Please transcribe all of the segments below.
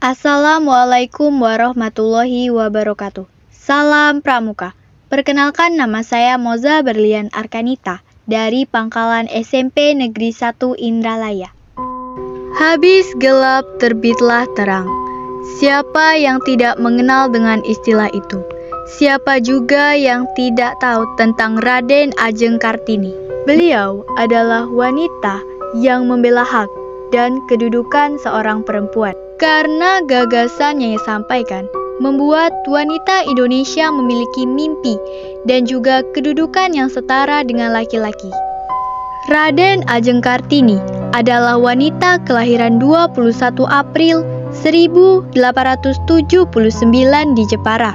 Assalamualaikum warahmatullahi wabarakatuh. Salam Pramuka. Perkenalkan, nama saya Moza Berlian Arkanita dari Pangkalan SMP Negeri 1 Indralaya. Habis gelap terbitlah terang. Siapa yang tidak mengenal dengan istilah itu? Siapa juga yang tidak tahu tentang Raden Ajeng Kartini? Beliau adalah wanita yang membela hak dan kedudukan seorang perempuan. Karena gagasan yang disampaikan membuat wanita Indonesia memiliki mimpi dan juga kedudukan yang setara dengan laki-laki. Raden Ajeng Kartini adalah wanita kelahiran 21 April 1879 di Jepara.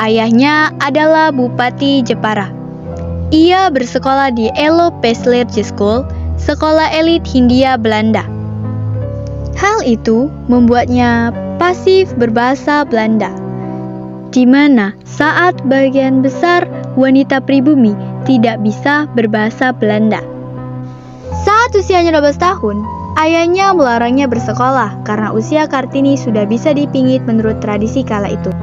Ayahnya adalah Bupati Jepara. Ia bersekolah di Elo Peslerge School, sekolah elit Hindia Belanda. Hal itu membuatnya pasif berbahasa Belanda, di mana saat bagian besar wanita pribumi tidak bisa berbahasa Belanda. Saat usianya 12 tahun, ayahnya melarangnya bersekolah karena usia Kartini sudah bisa dipingit menurut tradisi kala itu.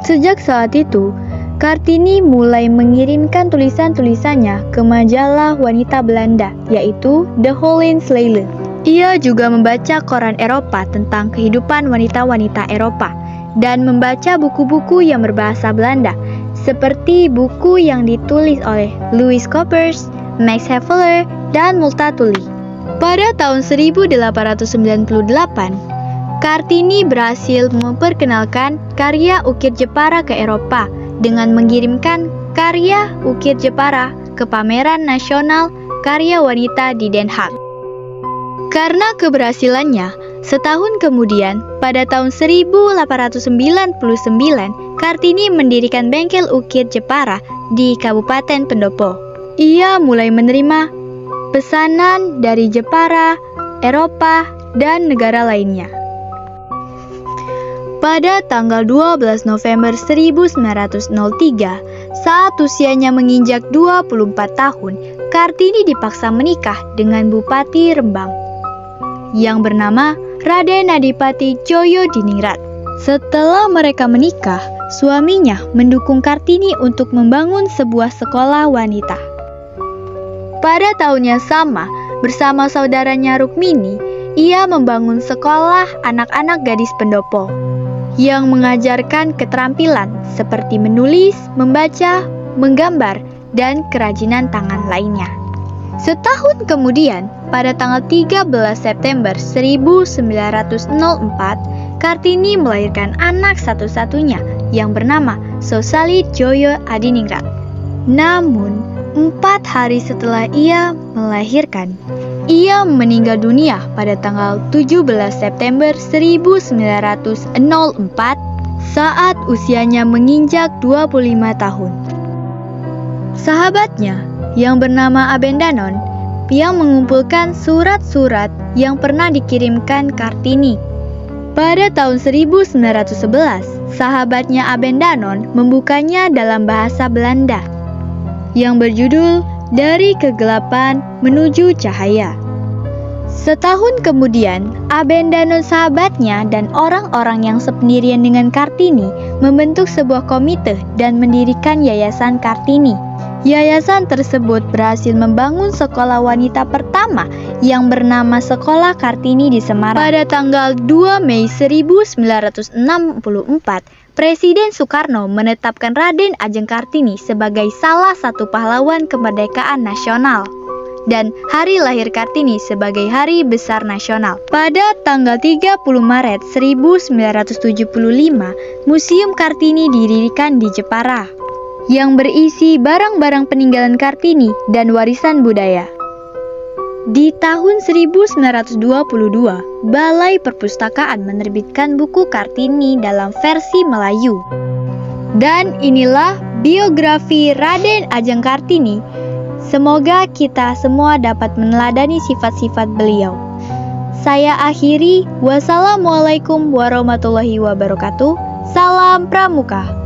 Sejak saat itu, Kartini mulai mengirimkan tulisan-tulisannya ke majalah wanita Belanda, yaitu The Hollands Leille. Ia juga membaca koran Eropa tentang kehidupan wanita-wanita Eropa dan membaca buku-buku yang berbahasa Belanda, seperti buku yang ditulis oleh Louis Coppers, Max Havelaar, dan Multatuli. Pada tahun 1898, Kartini berhasil memperkenalkan karya ukir Jepara ke Eropa dengan mengirimkan karya ukir Jepara ke Pameran Nasional Karya Wanita di Den Haag. Karena keberhasilannya, setahun kemudian, pada tahun 1899, Kartini mendirikan bengkel ukir Jepara di Kabupaten Pendopo. Ia mulai menerima pesanan dari Jepara, Eropa, dan negara lainnya. Pada tanggal 12 November 1903, saat usianya menginjak 24 tahun, Kartini dipaksa menikah dengan Bupati Rembang yang bernama Raden Adipati Djosodiningrat. Setelah mereka menikah, suaminya mendukung Kartini untuk membangun sebuah sekolah wanita. Pada tahun yang sama, bersama saudaranya Rukmini, ia membangun sekolah anak-anak gadis pendopo yang mengajarkan keterampilan seperti menulis, membaca, menggambar, dan kerajinan tangan lainnya. Setahun kemudian, pada tanggal 13 September 1904, Kartini melahirkan anak satu-satunya yang bernama Sosalit Djoyo Adiningrat. Namun, 4 hari setelah ia melahirkan, ia meninggal dunia pada tanggal 17 September 1904 saat usianya menginjak 25 tahun. Sahabatnya yang bernama Abendanon yang mengumpulkan surat-surat yang pernah dikirimkan Kartini. Pada tahun 1911, sahabatnya Abendanon membukanya dalam bahasa Belanda yang berjudul Dari Kegelapan Menuju Cahaya. Setahun kemudian, Abendanon sahabatnya dan orang-orang yang sependirian dengan Kartini membentuk sebuah komite dan mendirikan Yayasan Kartini. Yayasan tersebut berhasil membangun sekolah wanita pertama yang bernama Sekolah Kartini di Semarang. Pada tanggal 2 Mei 1964, Presiden Soekarno menetapkan Raden Ajeng Kartini sebagai salah satu pahlawan kemerdekaan nasional dan hari lahir Kartini sebagai Hari Besar Nasional. Pada tanggal 30 Maret 1975, Museum Kartini didirikan di Jepara yang berisi barang-barang peninggalan Kartini dan warisan budaya. Di tahun 1922, Balai Perpustakaan menerbitkan buku Kartini dalam versi Melayu. Dan inilah biografi Raden Ajeng Kartini. Semoga kita semua dapat meneladani sifat-sifat beliau. Saya akhiri, wassalamualaikum warahmatullahi wabarakatuh. Salam Pramuka.